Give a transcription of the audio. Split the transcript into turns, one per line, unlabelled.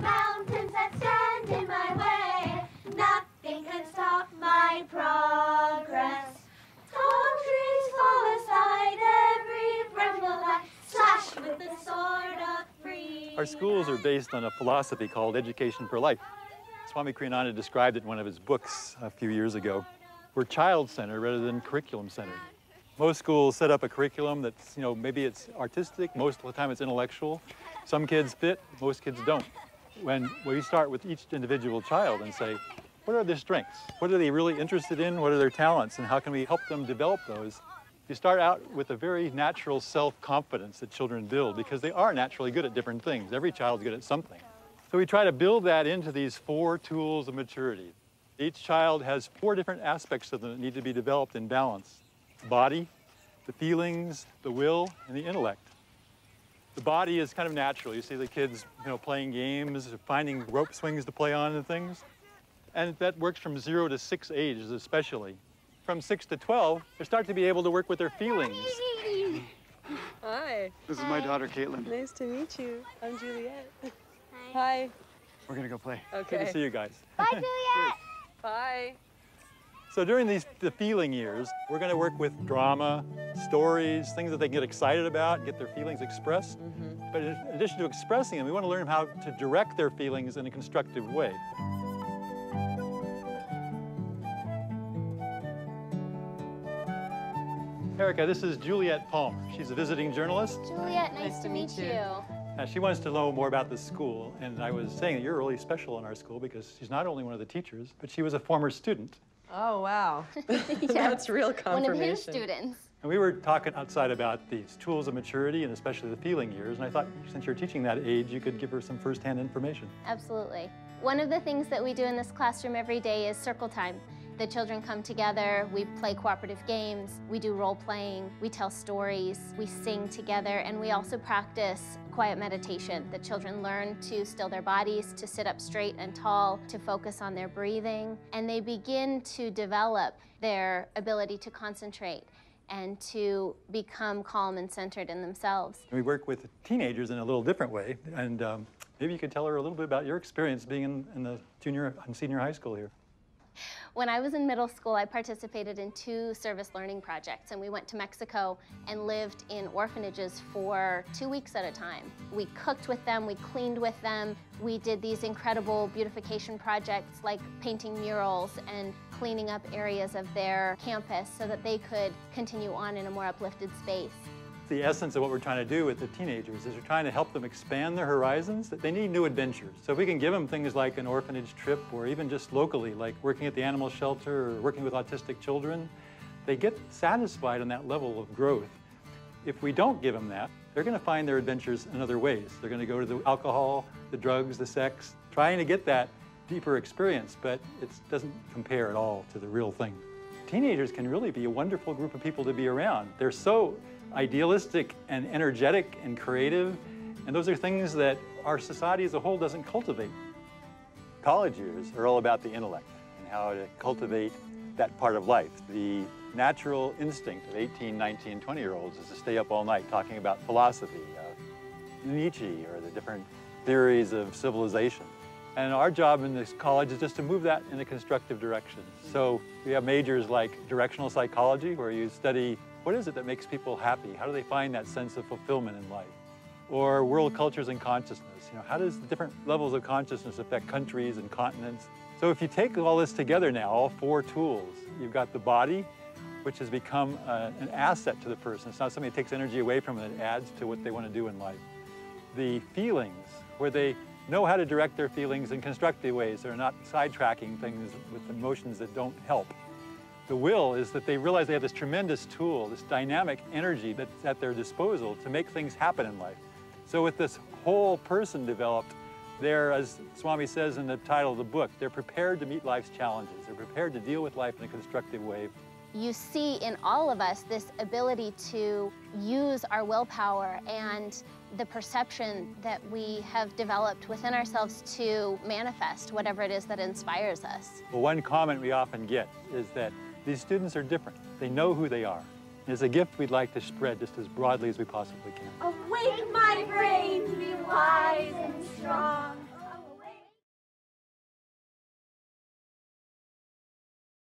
mountains that stand in my way. Nothing can stop my progress. Tall trees fall aside, every branch will I slash with the sword of freedom.
Our schools are based on a philosophy called education for life. Swami Kriyananda described it in one of his books a few years ago. We're child-centered rather than curriculum-centered. Most schools set up a curriculum that's, maybe it's artistic, most of the time it's intellectual. Some kids fit, most kids don't. When we start with each individual child and say, what are their strengths? What are they really interested in? What are their talents? And how can we help them develop those? You start out with a very natural self-confidence that children build because they are naturally good at different things. Every child's good at something. So we try to build that into these 4 tools of maturity. Each child has 4 different aspects of them that need to be developed in balance. The body, the feelings, the will, and the intellect. The body is kind of natural. You see the kids, playing games, finding rope swings to play on and things. And that works from 0 to 6 ages especially. From 6 to 12, they start to be able to work with their feelings.
Hi.
This is my daughter, Caitlin.
Nice to meet you. I'm Juliet. Hi.
We're gonna go play.
Okay.
Good to see you guys.
Bye, Juliet.
Bye.
So during the feeling years, we're going to work with drama, stories, things that they can get excited about, get their feelings expressed. But in addition to expressing them, we want to learn how to direct their feelings in a constructive way. Erica, this is Juliet Palmer. She's a visiting journalist.
Juliet, nice to meet you.
She wants to know more about the school, and I was saying that you're really special in our school because she's not only one of the teachers, but she was a former student.
Oh, wow. That's real confirmation.
One of his students.
And we were talking outside about these tools of maturity and especially the feeling years, and I thought since you're teaching that age, you could give her some firsthand information.
Absolutely. One of the things that we do in this classroom every day is circle time. The children come together, we play cooperative games, we do role playing, we tell stories, we sing together, and we also practice quiet meditation. The children learn to still their bodies, to sit up straight and tall, to focus on their breathing, and they begin to develop their ability to concentrate and to become calm and centered in themselves.
We work with teenagers in a little different way, and maybe you could tell her a little bit about your experience being in the junior and senior high school here.
When I was in middle school, I participated in 2 service learning projects, and we went to Mexico and lived in orphanages for 2 weeks at a time. We cooked with them, we cleaned with them, we did these incredible beautification projects like painting murals and cleaning up areas of their campus so that they could continue on in a more uplifted space.
The essence of what we're trying to do with the teenagers is we're trying to help them expand their horizons, that they need new adventures. So if we can give them things like an orphanage trip or even just locally, like working at the animal shelter or working with autistic children, they get satisfied on that level of growth. If we don't give them that, they're going to find their adventures in other ways. They're going to go to the alcohol, the drugs, the sex, trying to get that deeper experience, but it doesn't compare at all to the real thing. Teenagers can really be a wonderful group of people to be around. They're so idealistic and energetic and creative, and those are things that our society as a whole doesn't cultivate. College years are all about the intellect and how to cultivate that part of life. The natural instinct of 18, 19, 20-year-olds is to stay up all night talking about philosophy, Nietzsche, or the different theories of civilization. And our job in this college is just to move that in a constructive direction. So we have majors like directional psychology, where you study what is it that makes people happy? How do they find that sense of fulfillment in life? Or world cultures and consciousness. How does the different levels of consciousness affect countries and continents? So if you take all this together now, all 4 tools, you've got the body, which has become an asset to the person. It's not something that takes energy away from it, it adds to what they want to do in life. The feelings, where they know how to direct their feelings in constructive ways. They're not sidetracking things with emotions that don't help. The will is that they realize they have this tremendous tool, this dynamic energy that's at their disposal to make things happen in life. So with this whole person developed, they're, as Swami says in the title of the book, they're prepared to meet life's challenges. They're prepared to deal with life in a constructive way.
You see in all of us this ability to use our willpower and the perception that we have developed within ourselves to manifest whatever it is that inspires us.
Well, one comment we often get is that these students are different. They know who they are. It's a gift we'd like to spread just as broadly as we possibly can.
Awake